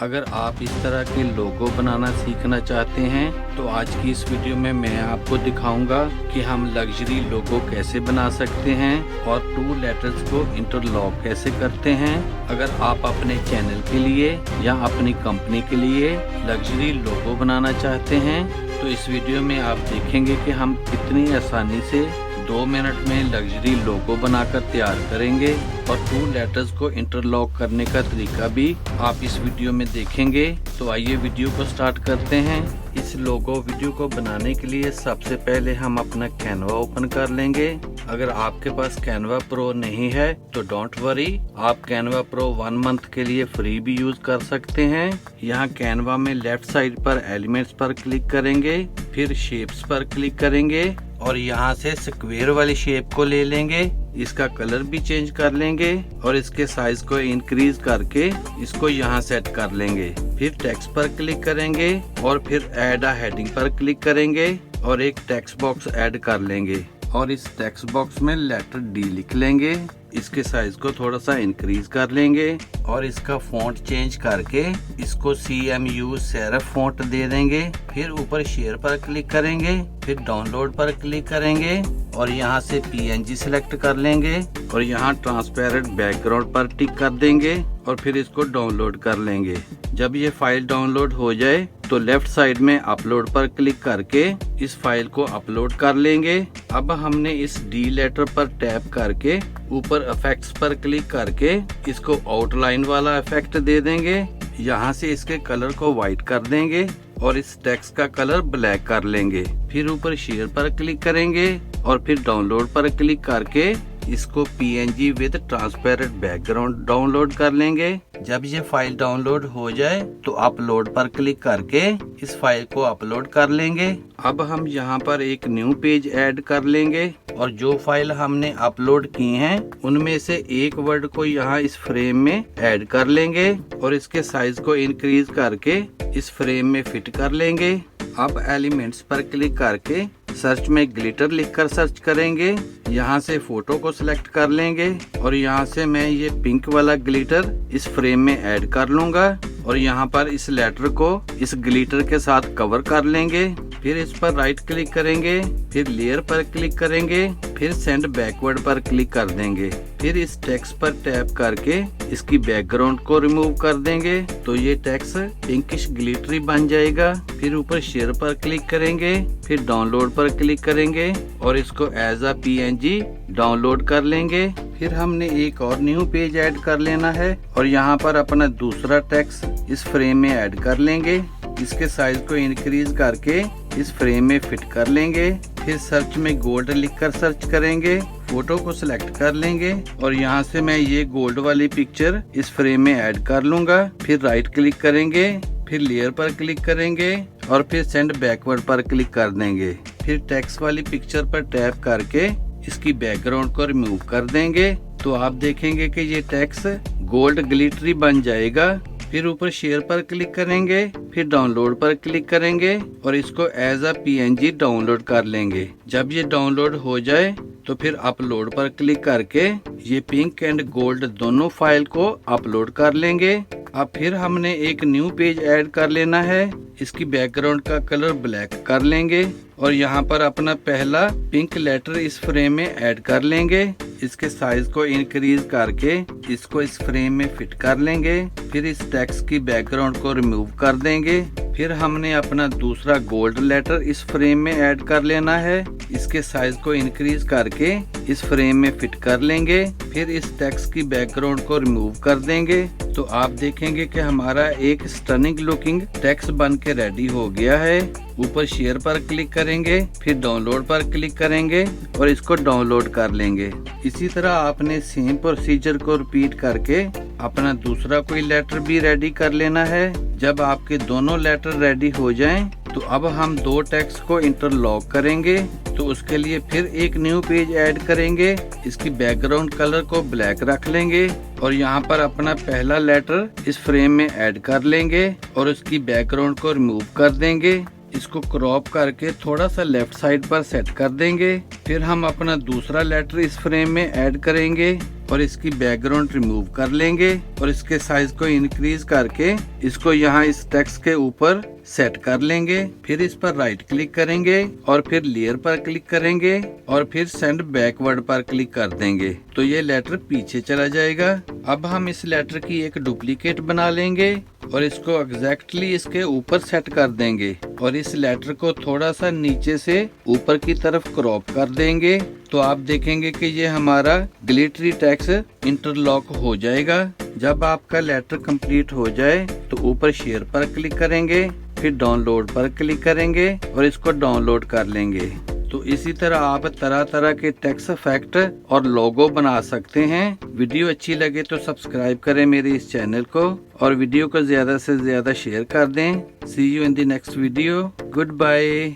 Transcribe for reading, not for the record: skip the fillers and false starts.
अगर आप इस तरह के लोगो बनाना सीखना चाहते हैं तो आज की इस वीडियो में मैं आपको दिखाऊंगा कि हम लग्जरी लोगो कैसे बना सकते हैं और टू लेटर्स को इंटरलॉक कैसे करते हैं। अगर आप अपने चैनल के लिए या अपनी कंपनी के लिए लग्जरी लोगो बनाना चाहते हैं तो इस वीडियो में आप देखेंगे कि हम कितनी आसानी से 2 मिनट में लग्जरी लोगो बनाकर तैयार करेंगे और टू लेटर्स को इंटरलॉक करने का तरीका भी आप इस वीडियो में देखेंगे। तो आइए वीडियो को स्टार्ट करते हैं। इस लोगो वीडियो को बनाने के लिए सबसे पहले हम अपना कैनवा ओपन कर लेंगे। अगर आपके पास कैनवा प्रो नहीं है तो डोंट वरी, आप कैनवा प्रो 1 मंथ के लिए फ्री भी यूज कर सकते हैं। यहाँ कैनवा में लेफ्ट साइड पर एलिमेंट्स पर क्लिक करेंगे, फिर शेप्स पर क्लिक करेंगे और यहाँ से स्क्वायर वाली शेप को ले लेंगे। इसका कलर भी चेंज कर लेंगे और इसके साइज को इंक्रीज करके इसको यहाँ सेट कर लेंगे। फिर टेक्स्ट पर क्लिक करेंगे और फिर ऐड अ हेडिंग पर क्लिक करेंगे और एक टेक्स्ट बॉक्स ऐड कर लेंगे और इस टेक्स्ट बॉक्स में लेटर डी लिख लेंगे। इसके साइज को थोड़ा सा इंक्रीज कर लेंगे और इसका फॉन्ट चेंज करके इसको CMU सेरिफ फॉन्ट दे देंगे। फिर ऊपर शेयर पर क्लिक करेंगे, फिर डाउनलोड पर क्लिक करेंगे और यहाँ से PNG सिलेक्ट कर लेंगे और यहाँ ट्रांसपेरेंट बैकग्राउंड पर टिक कर देंगे और फिर इसको डाउनलोड कर लेंगे। जब ये फाइल डाउनलोड हो जाए तो लेफ्ट साइड में अपलोड पर क्लिक करके इस फाइल को अपलोड कर लेंगे। अब हमने इस डी लेटर पर टैप करके ऊपर इफेक्ट्स पर क्लिक करके इसको आउटलाइन वाला इफेक्ट दे देंगे। यहाँ से इसके कलर को व्हाइट कर देंगे और इस टेक्स्ट का कलर ब्लैक कर लेंगे। फिर ऊपर शेयर पर क्लिक करेंगे और फिर डाउनलोड पर क्लिक करके इसको PNG with transparent background download कर लेंगे। जब ये फाइल डाउनलोड हो जाए तो अपलोड पर क्लिक करके इस फाइल को अपलोड कर लेंगे। अब हम यहाँ पर एक न्यू पेज ऐड कर लेंगे और जो फाइल हमने अपलोड की हैं उनमें से एक वर्ड को यहाँ इस फ्रेम में ऐड कर लेंगे और इसके साइज को इंक्रीज करके इस फ्रेम में फिट कर लेंगे। अब एलिमेंट्स पर क्लिक करके सर्च में ग्लिटर लिखकर सर्च करेंगे। यहाँ से फोटो को सिलेक्ट कर लेंगे और यहाँ से मैं ये पिंक वाला ग्लिटर इस फ्रेम में ऐड कर लूंगा और यहाँ पर इस लेटर को इस ग्लिटर के साथ कवर कर लेंगे। फिर इस पर राइट क्लिक करेंगे, फिर लेयर पर क्लिक करेंगे, फिर सेंड बैकवर्ड पर क्लिक कर देंगे। फिर इस टेक्स्ट पर टैप करके इसकी बैकग्राउंड को रिमूव कर देंगे तो ये टेक्स्ट पिंकिश ग्लिटरी बन जाएगा। फिर ऊपर शेयर पर क्लिक करेंगे, फिर डाउनलोड पर क्लिक करेंगे और इसको एज अ PNG डाउनलोड कर लेंगे। फिर हमने एक और न्यू पेज ऐड कर लेना है और यहाँ पर अपना दूसरा टेक्स्ट इस फ्रेम में ऐड कर लेंगे। इसके साइज को इंक्रीज करके इस फ्रेम में फिट कर लेंगे। फिर सर्च में गोल्ड लिखकर सर्च करेंगे, फोटो को सिलेक्ट कर लेंगे और यहाँ से मैं ये गोल्ड वाली पिक्चर इस फ्रेम में ऐड कर लूंगा। फिर राइट क्लिक करेंगे, फिर लेयर पर क्लिक करेंगे और फिर सेंड बैकवर्ड पर क्लिक कर देंगे। फिर टेक्स्ट वाली पिक्चर पर टैप करके इसकी बैकग्राउंड को रिमूव कर देंगे तो आप देखेंगे कि ये टेक्स्ट गोल्ड ग्लिटरी बन जाएगा। फिर ऊपर शेयर पर क्लिक करेंगे, फिर डाउनलोड पर क्लिक करेंगे और इसको एज अ PNG डाउनलोड कर लेंगे। जब ये डाउनलोड हो जाए तो फिर अपलोड पर क्लिक करके ये पिंक एंड गोल्ड दोनों फाइल को अपलोड कर लेंगे। अब फिर हमने एक न्यू पेज ऐड कर लेना है। इसकी बैकग्राउंड का कलर ब्लैक कर लेंगे और यहाँ पर अपना पहला पिंक लेटर इस फ्रेम में ऐड कर लेंगे। इसके साइज को इंक्रीज करके इसको इस फ्रेम में फिट कर लेंगे। फिर इस टेक्स्ट की बैकग्राउंड को रिमूव कर देंगे। फिर हमने अपना दूसरा गोल्ड लेटर इस फ्रेम में ऐड कर लेना है। इसके साइज को इंक्रीज करके इस फ्रेम में फिट कर लेंगे। फिर इस टेक्स्ट की बैकग्राउंड को रिमूव कर देंगे तो आप देखेंगे कि हमारा एक स्टनिंग लुकिंग टेक्स्ट बन के रेडी हो गया है। ऊपर शेयर पर क्लिक करेंगे, फिर डाउनलोड पर क्लिक करेंगे और इसको डाउनलोड कर लेंगे। इसी तरह आपने सेम प्रोसीजर को रिपीट करके अपना दूसरा कोई लेटर भी रेडी कर लेना है। जब आपके दोनों लेटर रेडी हो जाएं, तो अब हम 2 टेक्स्ट को इंटरलॉक करेंगे। तो उसके लिए फिर एक न्यू पेज ऐड करेंगे। इसकी बैकग्राउंड कलर को ब्लैक रख लेंगे और यहाँ पर अपना पहला लेटर इस फ्रेम में ऐड कर लेंगे और उसकी बैकग्राउंड को रिमूव कर देंगे। इसको क्रॉप करके थोड़ा सा लेफ्ट साइड पर सेट कर देंगे। फिर हम अपना दूसरा लेटर इस फ्रेम में ऐड करेंगे और इसकी बैकग्राउंड रिमूव कर लेंगे और इसके साइज को इंक्रीज करके इसको यहाँ इस टेक्स्ट के ऊपर सेट कर लेंगे। फिर इस पर राइट क्लिक करेंगे और फिर लेयर पर क्लिक करेंगे और फिर सेंड बैकवर्ड पर क्लिक कर देंगे तो ये लेटर पीछे चला जाएगा। अब हम इस लेटर की एक डुप्लीकेट बना लेंगे और इसको एग्जैक्टली इसके ऊपर सेट कर देंगे और इस लेटर को थोड़ा सा नीचे से ऊपर की तरफ क्रॉप कर देंगे तो आप देखेंगे कि ये हमारा ग्लिटरी टेक्स्ट इंटरलॉक हो जाएगा। जब आपका लेटर कंप्लीट हो जाए तो ऊपर शेयर पर क्लिक करेंगे, फिर डाउनलोड पर क्लिक करेंगे और इसको डाउनलोड कर लेंगे। तो इसी तरह आप तरह तरह के टेक्स्ट इफेक्ट और लोगो बना सकते हैं। वीडियो अच्छी लगे तो सब्सक्राइब करें मेरे इस चैनल को और वीडियो को ज्यादा से ज्यादा शेयर कर दें। See you in the next video. Good bye.